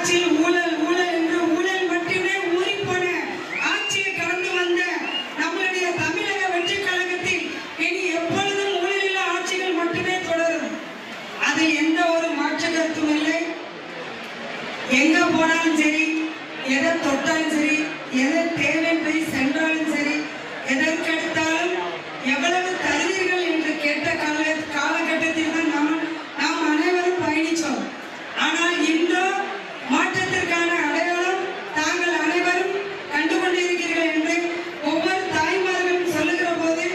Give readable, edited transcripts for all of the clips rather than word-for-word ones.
ஆட்சியில் ஊழல் ஊழல் என்று ஊழல் மட்டுமே ஊறிப்போன ஆட்சியை கடந்து வந்த நம்மளுடைய தமிழக வெற்றி கழகத்தில் இனி எப்பொழுதும் ஊழலில்லா ஆட்சிகள் மட்டுமே தொடரும். அதில் எந்த ஒரு மாற்று கருத்தும் இல்லை. எங்க போனாலும் சரி, எதை தொட்டாலும் சரி, எதை தேவை போய் சென்றாலும் சரி, எதற்கெடுத்தாலும் எவ்வளவு தருவீர்கள் என்று கேட்ட காலகட்டத்தில் தான் நாம் அனைவரும் பயணித்தோம். ஆனால் இன்றோ மாற்றத்திற்கான அடையாளம் தாங்கள் அனைவரும் கண்டுகொண்டிருக்கிறீர்கள் என்று ஒவ்வொரு தாய்மார்களும் சொல்லுகிற போது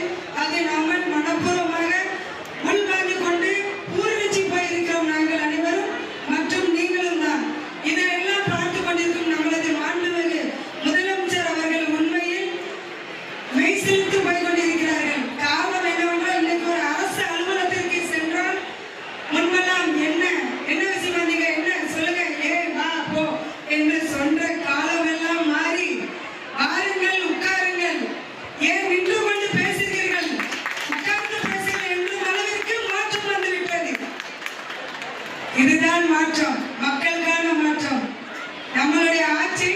அதை நாங்கள் மனப்பூர்வமாக உள்வாங்கிக் கொண்டு பூர்வீச்சு போயிருக்கிறோம் நாங்கள் அனைவரும் மற்றும் நீங்களும் தான். இதையெல்லாம் பார்த்து கொண்டிருக்கும் நம்மளது மாண்புமிகு முதலமைச்சர் அவர்கள் உண்மையில் மெய்சிலிர்த்து போய் கொண்டிருக்கிறார்கள். காரணம் என்னவென்றால் இன்னைக்கு ஒரு அரசு அலுவலகத்திற்கு சென்றால் முன்பெல்லாம் என்ன விஷயம் வந்தீங்க, என்ன சொல்லுங்க, வா போ என்று சொன்ன காலமெல்லாம் மாறி வாருங்கள் உட்காருங்கள், ஏன் நின்று கொண்டு பேசுகிறீர்கள், உட்கார்ந்து பேசுங்கள் என்று அளவிற்கு மாற்றம் வந்துவிட்டது. இதுதான் மாற்றம், மக்களுக்கான மாற்றம். நம்மளுடைய ஆட்சி